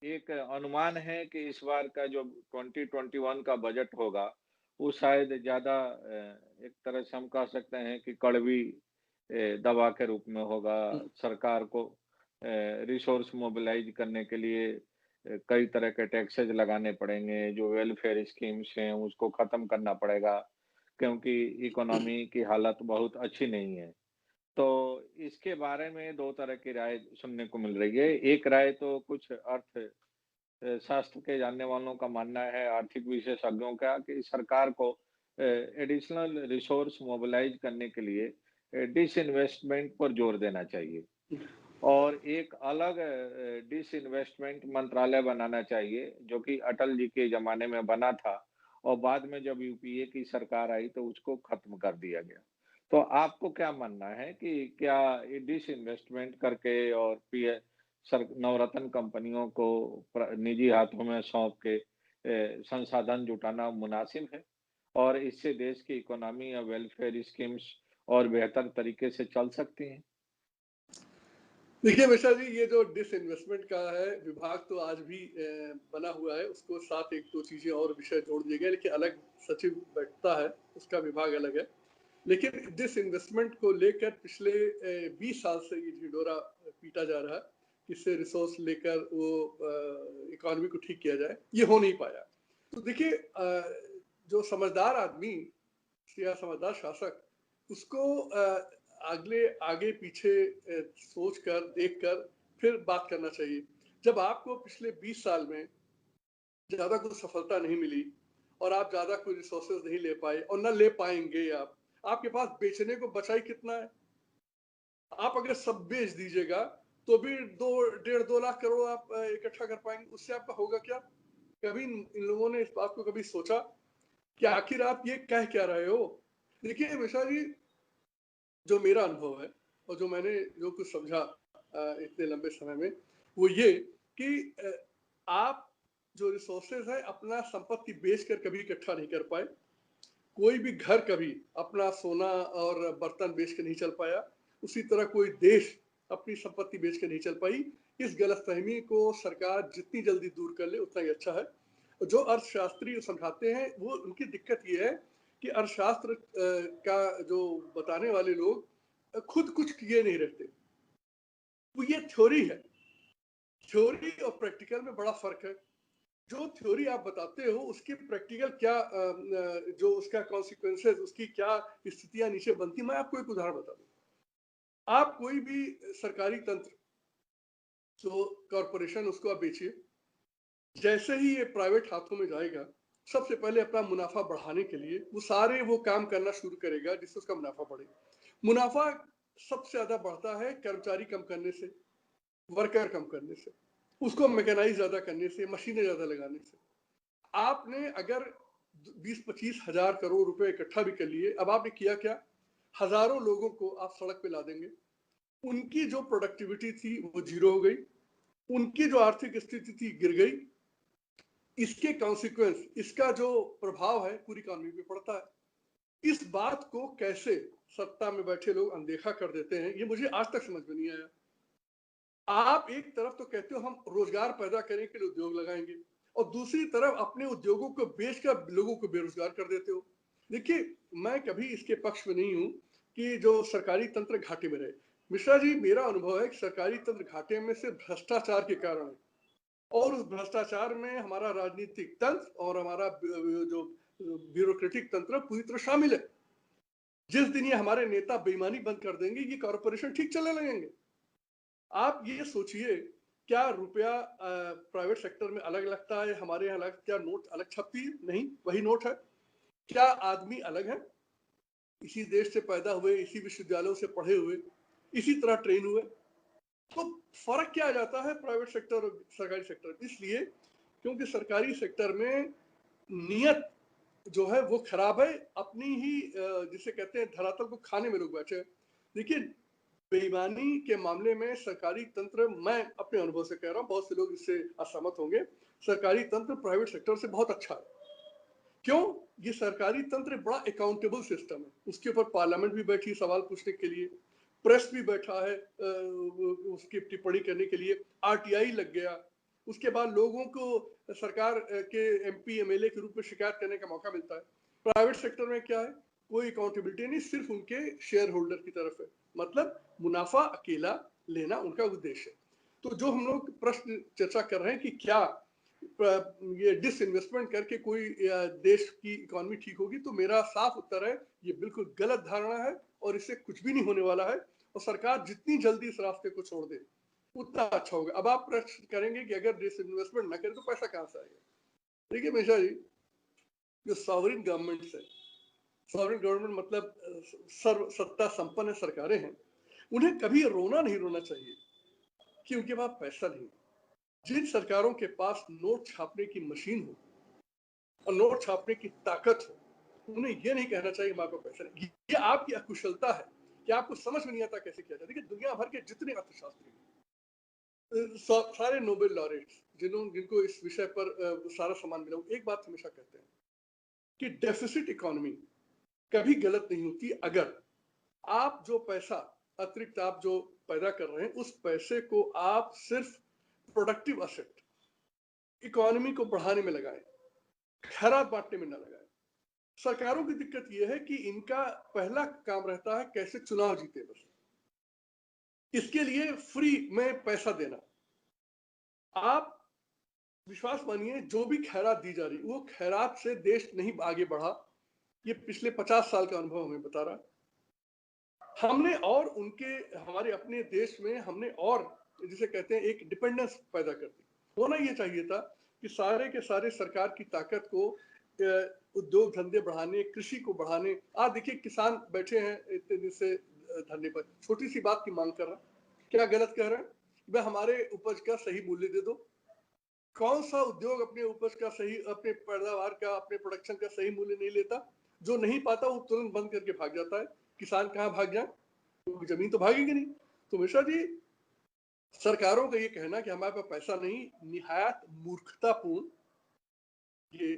एक अनुमान है कि इस बार का जो 2021 का बजट होगा, वो शायद ज़्यादा एक तरह से हम कह सकते हैं कि कड़वी दवा के रूप में होगा। हुँ, सरकार को रिसोर्स मोबिलाइज़ करने के लिए कई तरह के टैक्सेज़ लगाने पड़ेंगे, जो वेलफेयर स्कीम्स हैं, उसको ख़त्म करना पड़ेगा, क्योंकि इकोनॉमी की हालत बहुत अच्छी नहीं है। तो इसके बारे में 2 तरह की राय सुनने को मिल रही है। एक राय तो कुछ शास्त्र के जानने वालों का मानना है, आर्थिक विशेषज्ञों का, कि सरकार को एडिशनल रिसोर्स मोबिलाइज़ करने के लिए डिसइन्वेस्टमेंट पर जोर देना चाहिए हुँ। और एक अलग डिसइन्वेस्टमेंट मंत्रालय बनाना चाहिए, जो कि अटल जी के ज़माने में बना था और बाद में जब यूपीए की सरकार आई तो उसको खत्म कर दिया गया। तो आपको क्या मानना है कि क्या ये डिसइन्वेस्टमेंट करके और पीए सर नवरत्न कंपनियों को निजी हाथों में सौंप के संसाधन जुटाना मुनासिब है? और इससे देश की इकोनॉमी या वेलफेयर स्कीम्स और बेहतर तरीके से चल सकती हैं? देखिए मिश्रा जी, ये जो डिसइन्वेस्टमेंट का है विभाग तो आज भी बना हुआ है, उसको साथ 1-2 चीज़ें और विषय जोड़ दिए गए, लेकिन अलग सचिव बैठता है, उसका विभाग अलग है। लेकिन डिसइन्वेस्टमेंट को लेकर पिछले 20 साल से ये ढिंढोरा पीटा जा रहा है, किससे रिसोर्स लेकर वो इकोनॉमी को ठीक किया जाए, ये हो नहीं पाया। तो देखिए जो समझदार आदमी या समझदार शासक उसको अगले आगे पीछे सोच कर देख कर फिर बात करना चाहिए। जब आपको पिछले 20 साल में ज़्यादा कुछ सफलता नहीं मिली और आप ज़्यादा कोई रिसोर्सेज नहीं ले पाए और ना ले पाएंगे आपके पास बेचने को बचा ही कितना है? आप अगर सब बेच दीजिएगा तो भी 2 डेढ़ 2 लाख करोड़ आप इकट्ठा कर पाएंगे, उससे आपका होगा क्या? कभी इन लोगों ने इस बात को कभी सोचा कि आखिर आप ये कह क्या रहे हो? देखिए मिश्रा जी, जो मेरा अनुभव है और जो मैंने जो कुछ समझा इतने लंबे समय में, वो ये कि आप जो रिसोर्सेज है अपना संपत्ति बेचकर कभी इकट्ठा नहीं कर पाए। कोई भी घर कभी अपना सोना और बर्तन बेच के नहीं चल पाया। उसी तरह कोई देश अपनी संपत्ति बेच के नहीं चल पाई। इस गलतफहमी को सरकार जितनी जल्दी दूर कर ले उतना ही अच्छा है। जो अर्थशास्त्री समझाते हैं वो उनकी दिक्कत ये है कि अर्थशास्त्र का जो बताने वाले लोग खुद कुछ किए नहीं रहते। वो ये थ्योरी है। थ्योरी और प्रैक्टिकल में बड़ा फर्क है। जो थ्योरी आप बताते हो उसकी प्रैक्टिकल क्या जो उसका कॉन्सिक्वेंसेस उसकी क्या स्थितियां नीचे बनती, मैं आपको एक उदाहरण बता दूं। आप कोई भी सरकारी तंत्र जो कॉरपोरेशन उसको आप बेचिए, जैसे ही ये प्राइवेट हाथों में जाएगा सबसे पहले अपना मुनाफा बढ़ाने के लिए वो काम करना शुरू करेगा जिससे उसका मुनाफा बढ़े। मुनाफा सबसे ज्यादा बढ़ता है कर्मचारी कम करने से, वर्कर कम करने से, उसको मैकेनाइज ज्यादा करने से, मशीनें ज्यादा लगाने से। आपने अगर 20-25 हजार करोड़ रुपए इकट्ठा भी कर लिए, अब आपने किया क्या? हजारों लोगों को आप सड़क पे ला देंगे। उनकी जो प्रोडक्टिविटी थी वो जीरो हो गई, उनकी जो आर्थिक स्थिति थी गिर गई। इसके कॉन्सिक्वेंस, इसका जो प्रभाव है पूरी इकोनॉमी पे पड़ता है। इस बात को कैसे सत्ता में बैठे लोग अनदेखा कर देते हैं, ये मुझे आज तक समझ में नहीं आया। आप एक तरफ तो कहते हो हम रोजगार पैदा करने के लिए उद्योग लगाएंगे और दूसरी तरफ अपने उद्योगों को बेचकर लोगों को बेरोजगार कर देते हो। देखिए, मैं कभी इसके पक्ष में नहीं हूं कि जो सरकारी तंत्र घाटे में रहे। मिश्रा जी, मेरा अनुभव है कि सरकारी तंत्र घाटे में सिर्फ भ्रष्टाचार के कारण है और उस भ्रष्टाचार में हमारा राजनीतिक तंत्र और हमारा जो ब्यूरोक्रेटिक तंत्र पूरी तरह शामिल है। जिस दिन ये हमारे नेता बेईमानी बंद कर देंगे ये कॉरपोरेशन ठीक चलने लगेंगे। आप ये सोचिए, क्या रुपया प्राइवेट सेक्टर में अलग लगता है, हमारे यहाँ अलग? क्या नोट अलग छपती है? नहीं, वही नोट है। क्या आदमी अलग है? इसी देश से पैदा हुए, इसी विश्वविद्यालयों से पढ़े हुए, इसी तरह ट्रेन हुए। तो फर्क क्या आ जाता है प्राइवेट सेक्टर और सरकारी सेक्टर? इसलिए क्योंकि सरकारी सेक्टर में नियत जो है वो खराब है। अपनी ही जिसे कहते हैं धरातल को खाने में लोग बैठे हैं। देखिए, बेईमानी के मामले में सरकारी तंत्र, मैं अपने अनुभव से कह रहा हूँ, बहुत से लोग इससे असहमत होंगे, सरकारी तंत्र प्राइवेट सेक्टर से बहुत अच्छा है। क्यों? ये सरकारी तंत्र बड़ा अकाउंटेबल सिस्टम है। उसके ऊपर पार्लियामेंट भी बैठी सवाल पूछने के लिए, प्रेस भी बैठा है उसकी टिप्पणी करने के लिए, आरटीआई लग गया, उसके बाद लोगों को सरकार के एमपी एमएलए के रूप में शिकायत करने का मौका मिलता है। प्राइवेट सेक्टर में क्या है, कोई अकाउंटेबिलिटी नहीं, सिर्फ उनके शेयर होल्डर की तरफ है, मतलब मुनाफा अकेला लेना उनका उद्देश्य है। तो जो हम लोग प्रश्न चर्चा कर रहे हैं कि क्या ये डिसइन्वेस्टमेंट करके कोई देश की इकोनॉमी ठीक होगी, तो मेरा साफ उत्तर है ये बिल्कुल गलत धारणा है और इससे कुछ भी नहीं होने वाला है। और सरकार जितनी जल्दी इस रास्ते को छोड़ दे उतना अच्छा होगा। अब आप प्रश्न करेंगे कि अगर डिसइन्वेस्टमेंट न करें तो पैसा कहाँ से आएगा। देखिए मिश्रा जी, जो सॉवरिन गवर्नमेंट्स है, सॉवरिन गवर्नमेंट मतलब सर्व सत्ता संपन्न सरकारें हैं, उन्हें कभी रोना नहीं रोना चाहिए कि उनके पास पैसा नहीं। जिन सरकारों के पास नोट छापने की मशीन हो और नोट छापने की ताकत हो, उन्हें यह नहीं कहना चाहिए हमारे पास पैसा नहीं। ये आपकी अकुशलता है कि आपको समझ में नहीं आता कैसे किया जाए। देखिए दुनिया भर के जितने अर्थशास्त्री, सारे नोबेल लॉरेट्स जिनको इस विषय पर सारा सम्मान मिला, एक बात हमेशा कहते हैं कि डेफिसिट इकोनॉमी कभी गलत नहीं होती अगर आप जो पैसा अतिरिक्त आप जो पैदा कर रहे हैं उस पैसे को आप सिर्फ प्रोडक्टिव असेट इकोनॉमी को बढ़ाने में लगाएं, खैरात बांटने में ना लगाएं। सरकारों की दिक्कत यह है कि इनका पहला काम रहता है कैसे चुनाव जीते, बस इसके लिए फ्री में पैसा देना। आप विश्वास मानिए जो भी खैरात दी जा रही वो खैरात से देश नहीं आगे बढ़ा। ये पिछले 50 साल का अनुभव हमें बता रहा। हमने और उनके हमारे अपने देश में हमने और जिसे कहते हैं एक डिपेंडेंस पैदा कर दी। होना ये चाहिए था कि सारे के सारे सरकार की ताकत को उद्योग धंधे बढ़ाने, कृषि को बढ़ाने। आज देखिए किसान बैठे हैं इतने दिन से धरने पर, छोटी सी बात की मांग कर रहा। क्या गलत कह रहे हैं? वह हमारे उपज का सही मूल्य दे दो। कौन सा उद्योग अपने उपज का सही, अपने पैदावार का, अपने प्रोडक्शन का सही मूल्य नहीं लेता? जो नहीं पाता वो तुरंत बंद करके भाग जाता है। किसान कहाँ भाग जाए, तो जमीन तो भागेगी नहीं। तो मिश्रा जी, सरकारों का ये कहना कि हमारे पास पैसा नहीं, निहायत मूर्खतापूर्ण ये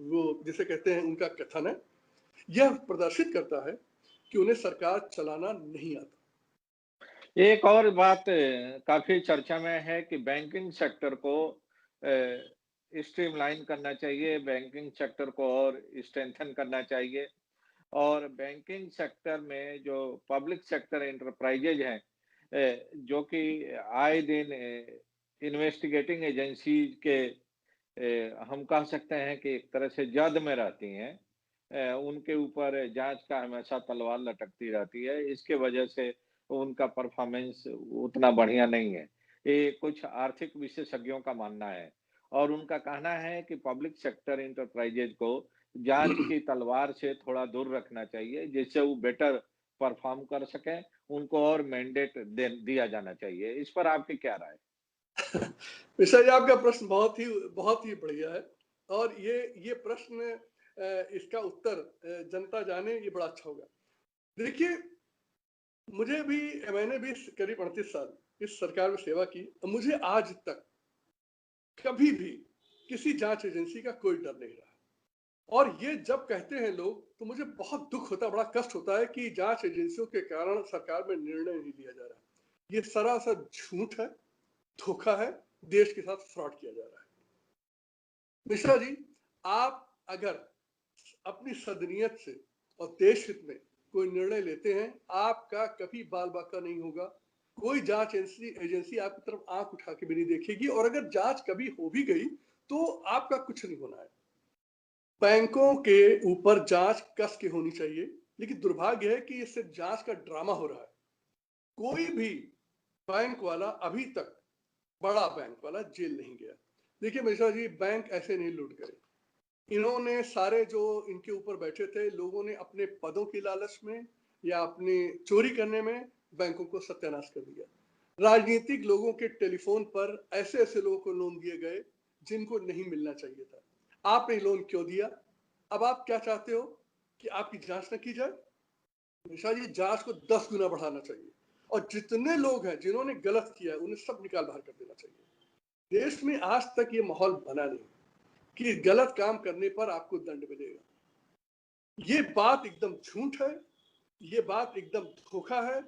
वो जिसे कहते हैं उनका कथन है। यह प्रदर्शित करता है कि उन्हें सरकार चलाना नहीं आता। एक और बात काफी चर्चा में है कि बैंकिंग सेक्टर को स्ट्रीमलाइन करना चाहिए, बैंकिंग सेक्टर को और स्ट्रेंथन करना चाहिए और बैंकिंग सेक्टर में जो पब्लिक सेक्टर एंटरप्राइजेज हैं, जो कि आए दिन इन्वेस्टिगेटिंग एजेंसी के हम कह सकते हैं कि एक तरह से जद में रहती हैं, उनके ऊपर जांच का हमेशा तलवार लटकती रहती है। इसके वजह से उनका परफॉर्मेंस उतना बढ़िया नहीं है। ये कुछ आर्थिक विशेषज्ञों का मानना है और उनका कहना है कि पब्लिक सेक्टर एंटरप्राइजेज को जांच की तलवार से थोड़ा दूर रखना चाहिए, जिससे वो बेटर परफॉर्म कर सकें, उनको और मैंडेट दिया जाना चाहिए। इस पर आपकी क्या राय? मिश्रा जी, आपका प्रश्न बहुत ही बढ़िया है और ये प्रश्न इसका उत्तर जनता जाने, ये बड़ा अच्छा होगा। देखिए मैंने भी करीब 38 साल इस सरकार में सेवा की, मुझे आज तक कभी भी किसी जांच एजेंसी का कोई डर नहीं रहा। और ये जब कहते हैं लोग तो मुझे बहुत दुख होता है, बड़ा कष्ट होता है कि जांच एजेंसियों के कारण सरकार में निर्णय नहीं लिया जा रहा। ये सरासर झूठ है, धोखा है, देश के साथ फ्रॉड किया जा रहा है। मिश्रा जी, आप अगर अपनी सदनियत से और देश हित में कोई निर्णय लेते हैं, आपका कभी बाल बाका नहीं होगा। कोई जांच एजेंसी आपकी तरफ आंख उठा के भी नहीं देखेगी और अगर जांच कभी हो भी गई तो आपका कुछ नहीं होना है। बैंकों के ऊपर जांच कस के होनी चाहिए, लेकिन दुर्भाग्य है कि इससे जांच का ड्रामा हो रहा है। कोई भी बैंक वाला अभी तक, बड़ा बैंक वाला जेल नहीं गया। देखिए मिश्रा जी, बैंक ऐसे नहीं लूट गए। इन्होंने सारे जो इनके ऊपर बैठे थे लोगों ने अपने पदों की लालच में या अपने चोरी करने में बैंकों को सत्यानाश कर दिया। राजनीतिक लोगों के टेलीफोन पर ऐसे ऐसे लोगों को लोन दिए गए जिनको नहीं मिलना चाहिए था। आपने लोन क्यों दिया? अब आप क्या चाहते हो कि आपकी जांच न की जाए? निशा जी, जांच को 10 गुना बढ़ाना चाहिए और जितने लोग हैं जिन्होंने गलत किया है उन्हें सब निकाल बाहर कर देना चाहिए। देश में आज तक ये माहौल बना नहीं कि गलत काम करने पर आपको दंड मिलेगा। ये बात एकदम झूठ है, ये बात एकदम धोखा है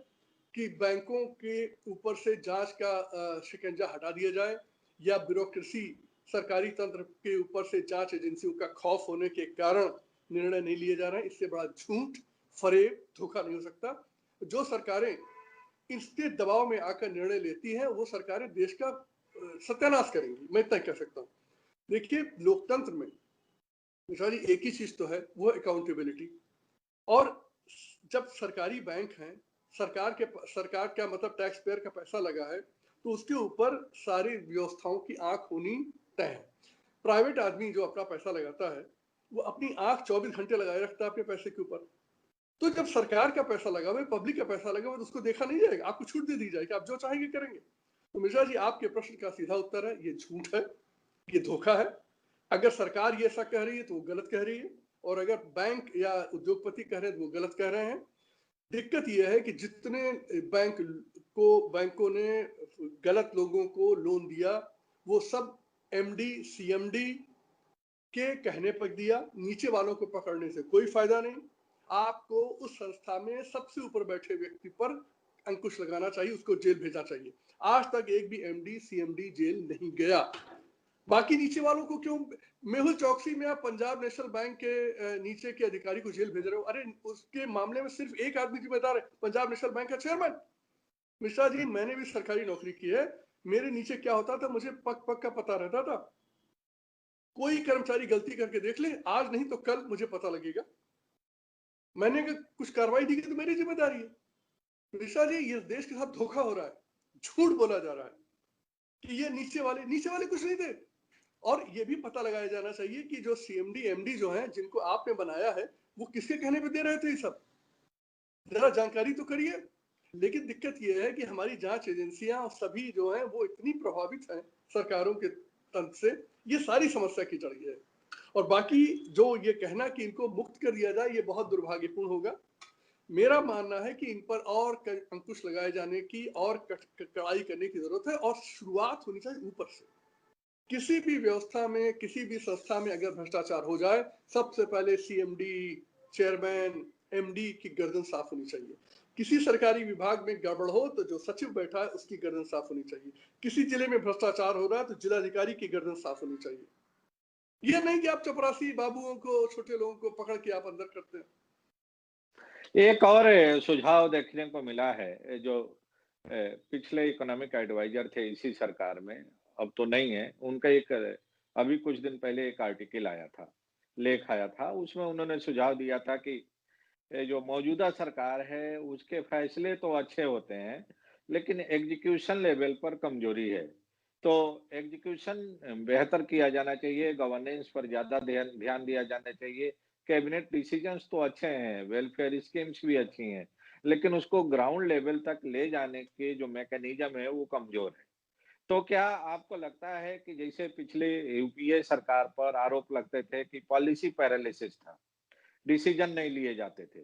कि बैंकों के ऊपर से जांच का शिकंजा हटा दिया जाए। या ब्यूरोक्रेसी, सरकारी तंत्र के ऊपर से जांच एजेंसियों का खौफ होने के कारण निर्णय नहीं लिए जा रहे हैं। इससे बड़ा झूठ, फरेब, धोखा नहीं हो सकता। जो सरकारें इसके दबाव में आकर निर्णय लेती हैं, वो सरकारें देश का सत्यानाश करेंगी, मैं इतना कह सकता हूँ। देखिए, लोकतंत्र में मिसाली एक ही चीज तो है, वो अकाउंटेबिलिटी। और जब सरकारी बैंक हैं, सरकार का मतलब टैक्स पेयर का पैसा लगा है, तो उसके ऊपर सारी व्यवस्थाओं की आंख होनी तय है। प्राइवेट आदमी जो अपना पैसा लगाता है, वो अपनी आंख 24 घंटे लगाए रखता है अपने पैसे के ऊपर। तो जब सरकार का पैसा लगा हुआ है, पब्लिक का पैसा लगा हुआ है, तो उसको देखा नहीं जाएगा, आपको छूट दे दी जाएगी, आप जो चाहेंगे करेंगे। तो मिश्रा जी, आपके प्रश्न का सीधा उत्तर है, ये झूठ है, ये धोखा है। अगर सरकार ये ऐसा कह रही है तो वो गलत कह रही है, और अगर बैंक या उद्योगपति कह रहे हैं तो वो गलत कह रहे हैं। दिक्कत यह है कि जितने बैंकों ने गलत लोगों को लोन दिया, वो सब एमडी सीएमडी के कहने पर दिया, नीचे वालों को पकड़ने से कोई फायदा नहीं। आपको उस संस्था में सबसे ऊपर बैठे व्यक्ति पर अंकुश लगाना चाहिए, उसको जेल भेजना चाहिए। आज तक एक भी एमडी सीएमडी जेल नहीं गया, बाकी नीचे वालों को क्यों? मेहुल चौकसी में आप पंजाब नेशनल बैंक के नीचे के अधिकारी को जेल भेज रहे हो। अरे उसके मामले में सिर्फ एक आदमी जिम्मेदार है, पंजाब नेशनल बैंक का चेयरमैन। मिश्रा जी, मैंने भी सरकारी नौकरी की है, मेरे नीचे क्या होता था मुझे पक पक का पता रहता था। कोई कर्मचारी गलती करके देख ले, आज नहीं तो कल मुझे पता लगेगा। मैंने कुछ कार्रवाई नहीं की तो मेरी जिम्मेदारी है। मिश्रा जी, ये देश के साथ धोखा हो रहा है, झूठ बोला जा रहा है कि ये नीचे वाले कुछ नहीं थे। और ये भी पता लगाया जाना चाहिए कि जो सीएमडी एमडी जो हैं, जिनको आपने बनाया है, वो किसके कहने पे दे रहे थे ये सब? जरा जानकारी तो करिए। लेकिन दिक्कत ये है कि हमारी जांच एजेंसियां और सभी जो हैं वो इतनी प्रभावित हैं सरकारों के तंत्र से, ये सारी समस्या की जड़ है। और बाकी जो ये कहना कि इनको मुक्त कर दिया जाए, ये बहुत दुर्भाग्यपूर्ण होगा। मेरा मानना है कि इन पर और अंकुश लगाए जाने की और कड़ाई करने की जरूरत है, और शुरुआत होनी चाहिए ऊपर से। किसी भी व्यवस्था में, किसी भी संस्था में अगर भ्रष्टाचार हो जाए, सबसे पहले सीएमडी, चेयरमैन, एमडी की गर्दन साफ होनी चाहिए। किसी सरकारी विभाग में गड़बड़ हो तो जो सचिव बैठा है उसकी गर्दन साफ होनी चाहिए। किसी जिले में भ्रष्टाचार हो रहा है तो जिलाधिकारी की गर्दन साफ होनी चाहिए। यह नहीं कि आप चपरासी बाबुओं को, छोटे लोगों को पकड़ के आप अंदर करते हैं। एक और सुझाव देखने को मिला है, जो पिछले इकोनॉमिक एडवाइजर थे इसी सरकार में, अब तो नहीं है, उनका एक अभी कुछ दिन पहले एक आर्टिकल आया था, लेख आया था, उसमें उन्होंने सुझाव दिया था कि जो मौजूदा सरकार है उसके फैसले तो अच्छे होते हैं, लेकिन एग्जीक्यूशन लेवल पर कमजोरी है। तो एग्जीक्यूशन बेहतर किया जाना चाहिए, गवर्नेंस पर ज्यादा ध्यान ध्यान दिया जाना चाहिए। कैबिनेट डिसीजंस तो अच्छे हैं, वेलफेयर स्कीम्स भी अच्छी हैं, लेकिन उसको ग्राउंड लेवल तक ले जाने के जो मैकेनिज्म है वो कमजोर है। तो क्या आपको लगता है कि जैसे पिछले यूपीए सरकार पर आरोप लगते थे कि पॉलिसी पैरालिसिस था, डिसीजन नहीं लिए जाते थे,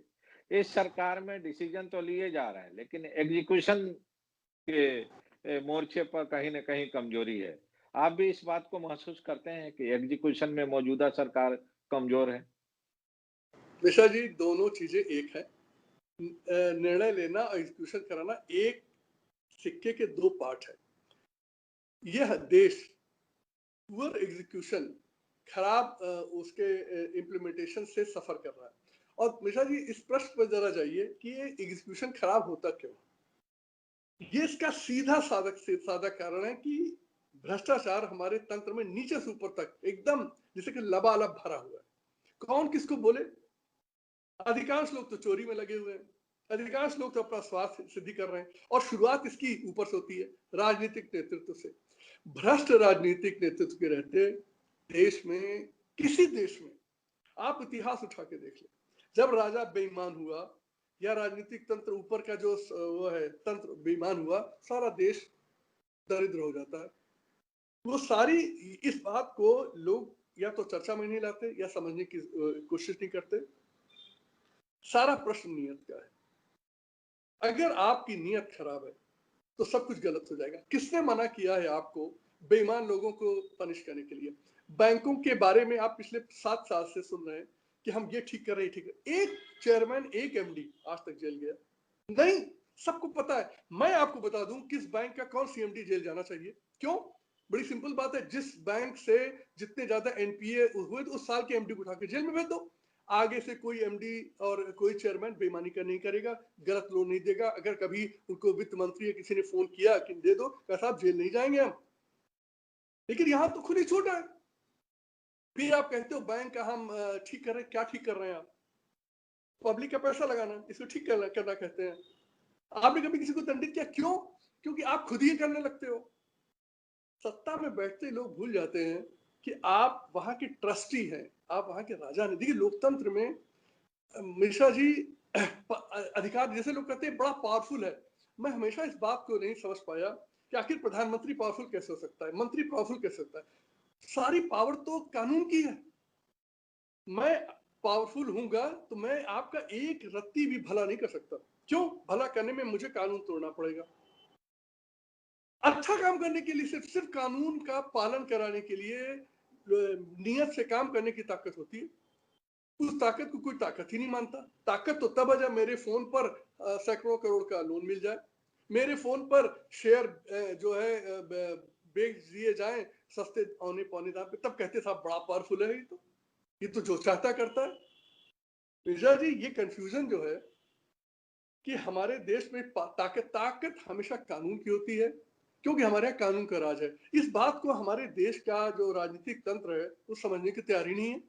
इस सरकार में डिसीजन तो लिए जा रहे हैं, लेकिन एग्जीक्यूशन के मोर्चे पर कहीं न कहीं कमजोरी है। आप भी इस बात को महसूस करते हैं कि एग्जीक्यूशन में मौजूदा सरकार कमजोर है? मिश्रा जी, दोनों चीजें एक है। निर्णय लेना और एग्जीक्यूशन कराना एक सिक्के के दो पार्ट है। यह देश पुअर एग्जीक्यूशन, खराब उसके इम्प्लीमेंटेशन से सफर कर रहा है। और मिश्रा जी, इस प्रश्न पर जरा जाइए कि ये एग्जीक्यूशन खराब होता क्यों? ये इसका सीधा साधा कारण है कि भ्रष्टाचार हमारे तंत्र में नीचे से ऊपर तक एकदम जैसे कि लबालब भरा हुआ है। कौन किसको बोले? अधिकांश लोग तो चोरी में लगे हुए हैं, अधिकांश लोग तो अपना स्वार्थ सिद्धि कर रहे हैं, और शुरुआत इसकी ऊपर से होती है, राजनीतिक नेतृत्व से। भ्रष्ट राजनीतिक नेतृत्व के रहते देश में, किसी देश में, आप इतिहास उठा के देख लें, जब राजा बेईमान हुआ या राजनीतिक तंत्र ऊपर का जो वो है तंत्र बेईमान हुआ, सारा देश दरिद्र हो जाता है। वो सारी इस बात को लोग या तो चर्चा में नहीं लाते या समझने की कोशिश नहीं करते। सारा प्रश्न नियत का है। अगर आपकी नियत खराब है तो सब कुछ गलत हो जाएगा। किसने मना किया है आपको बेईमान लोगों को पनिश करने के लिए? बैंकों के बारे में आप पिछले 7 साल से सुन रहे हैं कि हम ये ठीक कर रहे हैं, ठीक है। एक चेयरमैन, एक एमडी आज तक जेल गया नहीं? सबको पता है। मैं आपको बता दूं किस बैंक का कौन सीएमडी जेल जाना चाहिए। क्यों? बड़ी सिंपल बात है, जिस बैंक से जितने ज्यादा एनपीए हुए तो उस साल के एमडी को उठा के जेल में भेज दो। आगे से कोई एमडी और कोई चेयरमैन बेईमानी का नहीं करेगा, गलत लोन नहीं देगा। अगर कभी उनको वित्त मंत्री या किसी ने फोन किया कि दे दो, कहा साहब जेल नहीं जाएंगे हम। लेकिन यहाँ तो खुली छूट है। फिर आप कहते हो बैंक का हम ठीक कर रहे हैं। क्या ठीक कर रहे हैं आप? पब्लिक का पैसा लगाना, इसको ठीक करना कहते हैं। आपने कभी किसी को दंडित किया? क्यों? क्योंकि आप खुद ही करने लगते हो। सत्ता में बैठते लोग भूल जाते हैं कि आप वहां के ट्रस्टी हैं, आप वहां के राजा नहीं। देखिए लोकतंत्र में मिश्रा जी अधिकार जैसे लोग कहते हैं बड़ा पावरफुल है। मैं हमेशा इस बात को नहीं समझ पाया कि आखिर प्रधानमंत्री पावरफुल कैसे हो सकता है, मंत्री पावरफुल कैसे होता है। सारी पावर तो कानून की है। मैं पावरफुल हूंगा तो मैं आपका एक रत्ती भी भला नहीं कर सकता। क्यों? भला करने में मुझे कानून तोड़ना पड़ेगा। अच्छा काम करने के लिए सिर्फ कानून का पालन कराने के लिए नियत से काम करने की ताकत होती है। उस ताकत को कोई ताकत ही नहीं मानता। ताकत तो तब है जब मेरे फोन पर सैकड़ों करोड़ का लोन मिल जाए, मेरे फोन पर शेयर जो है बेच दिए जाए सस्ते औने पौने दाम पे, तब कहते साहब बड़ा पावरफुल है। ये तो जो चाहता करता है। मिर्जा जी ये कंफ्यूजन जो है कि हमारे देश में ताकत हमेशा कानून की होती है, क्योंकि हमारे यहाँ कानून का राज है। इस बात को हमारे देश का जो राजनीतिक तंत्र है वो समझने की तैयारी नहीं है।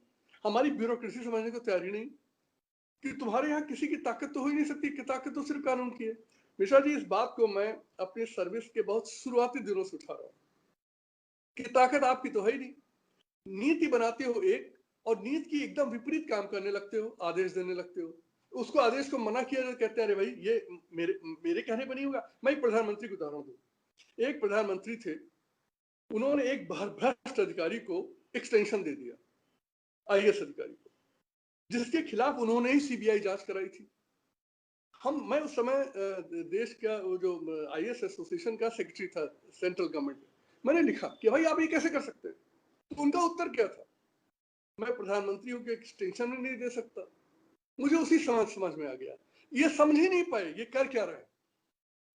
हमारी ब्यूरोक्रेसी समझने को तैयारी नहीं कि तुम्हारे यहाँ किसी की ताकत तो हो ही नहीं सकती, कि ताकत तो सिर्फ कानून की है। मिश्रा जी इस बात को मैं अपनी सर्विस के बहुत शुरुआती दिनों से उठा रहा हूँ कि ताकत आपकी तो है ही नहीं। नीति बनाते हो एक, और नीति की एकदम विपरीत काम करने लगते हो, आदेश देने लगते हो। उसको आदेश को मना किया जाए, कहते हैं अरे भाई ये मेरे कहने पर नहीं होगा। मैं एक प्रधानमंत्री को उदाहरण दूं। एक प्रधानमंत्री थे, उन्होंने एक भ्रष्ट अधिकारी को एक्सटेंशन दे दिया, आईएएस अधिकारी को, जिसके खिलाफ उन्होंने ही सीबीआई जांच कराई थी। मैं उस समय देश का वो जो आईएएस एसोसिएशन का सेक्रेटरी था सेंट्रल गवर्नमेंट में। मैंने लिखा कि भाई आप ये कैसे कर सकते हैं? तो उनका उत्तर क्या था? मैं प्रधानमंत्री हूं कि एक्सटेंशन नहीं दे सकता। मुझे उसी समझ में आ गया। ये समझ ही नहीं पाए ये कर क्या रहे।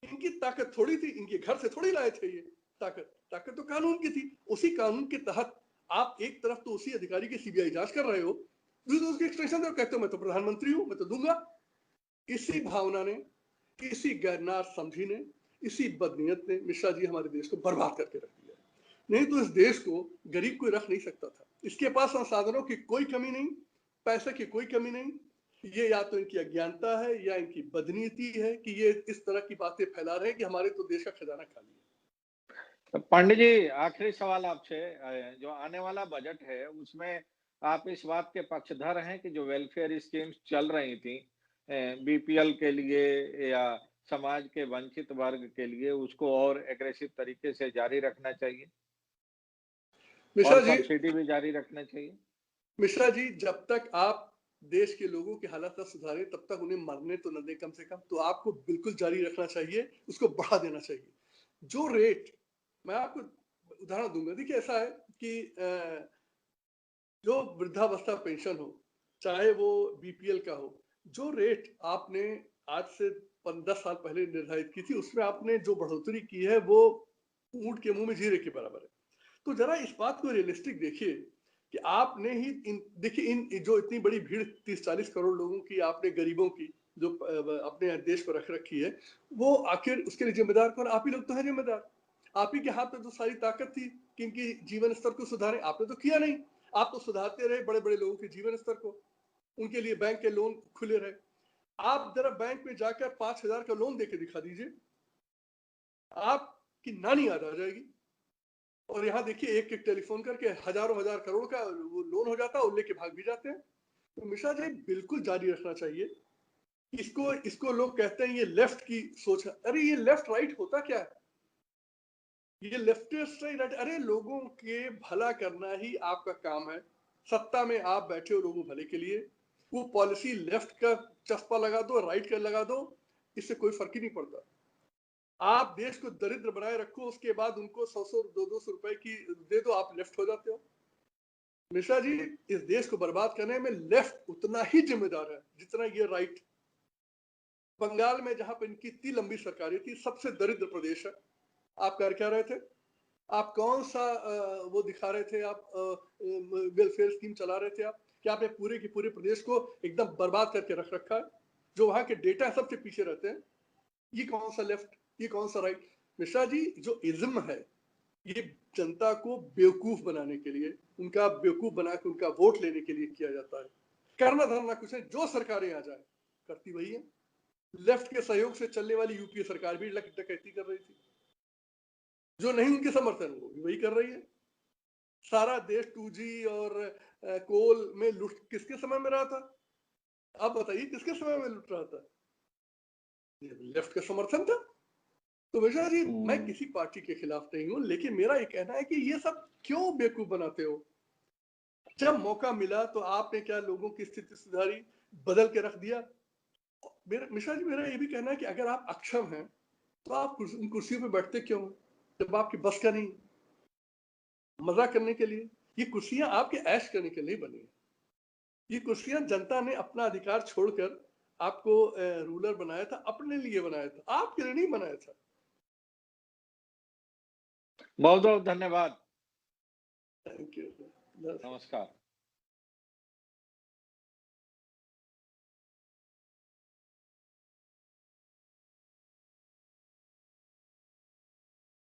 इनकी ताकत थोड़ी थी, इनके घर से थोड़ी लाए थे ये ताकत तो कानून की थी। उसी कानून के तहत आप एक तरफ तो उसी अधिकारी की सीबीआई जांच कर रहे हो, दूसरी उसकी एक्सटेंशन दे, कहते हो मैं तो प्रधानमंत्री हूं, मैं तो दूंगा। इसी भावना ने, इसी गैरनार समझी ने, इसी बदनीयत ने मिश्रा जी हमारे देश को बर्बाद करके रख दिया। नहीं तो इस देश को गरीब कोई रख नहीं सकता था। इसके पास संसाधनों की कोई कमी नहीं, पैसे की कोई कमी नहीं। ये या तो इनकी अज्ञानता है या इनकी बदनीति है कि ये इस तरह की बातें फैला रहे हैं कि हमारे तो देश का खजाना खाली है। तो पंडित जी आखिरी सवाल आपसे, जो आने वाला बजट है उसमें आप इस बात के पक्षधर हैं कि जो वेलफेयर स्कीम्स चल रही थी बीपीएल के लिए या समाज के वंचित वर्ग के लिए, उसको और एग्रेसिव तरीके से जारी रखना चाहिए मिश्रा और जी, सब्सिडी भी जारी रखना चाहिए? मिश्रा जी जब तक आप देश के लोगों की हालत न सुधारे तब तक उन्हें मरने तो न दे कम से कम। तो आपको बिल्कुल जारी रखना चाहिए, उसको बढ़ा देना चाहिए। जो रेट, मैं आपको उदाहरण दूंगा। देखिए ऐसा है कि जो वृद्धावस्था पेंशन हो, चाहे वो बीपीएल का हो, जो रेट आपने आज से 10 साल पहले निर्धारित की थी, उसमें आपने जो बढ़ोतरी की है वो ऊंट के मुंह में जीरे के बराबर है। तो जरा इस बात को रियलिस्टिक देखिए कि आपने ही देखिए इन जो इतनी बड़ी भीड़ 30-40 करोड़ लोगों की, आपने गरीबों की जो अपने देश को रख रखी है, वो आखिर उसके लिए जिम्मेदार कौन? आप ही लोग तो हैं जिम्मेदार। आप ही के हाथ में तो सारी ताकत थी कि इनकी जीवन स्तर को सुधारें। आपने तो किया नहीं। आप तो सुधारते रहे बड़े बड़े लोगों के जीवन स्तर को, उनके लिए बैंक के लोन खुले रहे। आप जरा बैंक में जाकर 5,000 का लोन देके दिखा दीजिए, आपकी नानी याद आ जाएगी। और यहाँ देखिए एक एक टेलीफोन करके हजारों हजार करोड़ का वो लोन हो जाता है और लेके भाग भी जाते हैं। तो मिश्रा जी बिल्कुल जारी रखना चाहिए। इसको इसको लोग कहते हैं ये लेफ्ट की सोच है। अरे ये लेफ्ट राइट होता क्या है? ये लेफ्टिस्ट राइट, अरे लोगों के भला करना ही आपका काम है। सत्ता में आप बैठे हो लोगों भले के लिए। वो पॉलिसी लेफ्ट का चस्पा लगा दो, राइट का लगा दो, इससे कोई फर्क ही नहीं पड़ता। आप देश को दरिद्र बनाए रखो, उसके बाद उनको 100-100 200 रुपए की दे दो, आप लेफ्ट हो जाते हो। मिश्रा जी इस देश को बर्बाद करने में लेफ्ट उतना ही जिम्मेदार है जितना ये राइट। बंगाल में जहां पर इनकी इतनी लंबी सरकारें थी, सबसे दरिद्र प्रदेश है, आप कर क्या रहे थे? आप कौन सा वो दिखा रहे थे, आप वेलफेयर स्कीम चला रहे थे आप? क्या आपने पूरे के पूरे प्रदेश को एकदम बर्बाद करके रख रखा है? जो वहाँ के डेटा सबसे पीछे रहते हैं। ये कौन सा लेफ्ट, ये कौन सा राइट? मिश्रा जी, जो इज्म है, ये जनता को बेवकूफ बनाने के लिए, उनका बेवकूफ बना के उनका वोट लेने के लिए किया जाता है। करना धरना कुछ है, जो सरकारें आ जाए करती वही है। लेफ्ट के सहयोग से चलने वाली यूपीए सरकार भी डकैती कर रही थी, जो नहीं उनके समर्थन वो भी वही कर रही है। सारा देश 2G और कोल में लूट किसके समय में रहा था? आप बताइए, किसके समय में लूट रहा था? लेफ्ट का समर्थन था। तो वैसा जी, मैं किसी पार्टी के खिलाफ नहीं हूं, लेकिन मेरा ये कहना है कि ये सब क्यों बेवकूफ बनाते हो? जब मौका मिला तो आपने क्या लोगों की स्थिति सुधारी, बदल के रख दिया? मेरा मिश्रा जी, मेरा ये भी कहना है कि अगर आप अक्षम हैं तो आप उन कुर्सियों पे बैठते क्यों जब आपकी बस का नहीं? मजा करने के लिए? ये कुर्सियां आपके ऐश करने के लिए बनी है। ये कुर्सियां जनता ने अपना अधिकार छोड़कर आपको रूलर बनाया था, अपने लिए बनाया था, आपके लिए नहीं बनाया था। बहुत बहुत धन्यवाद। Thank you. नमस्कार।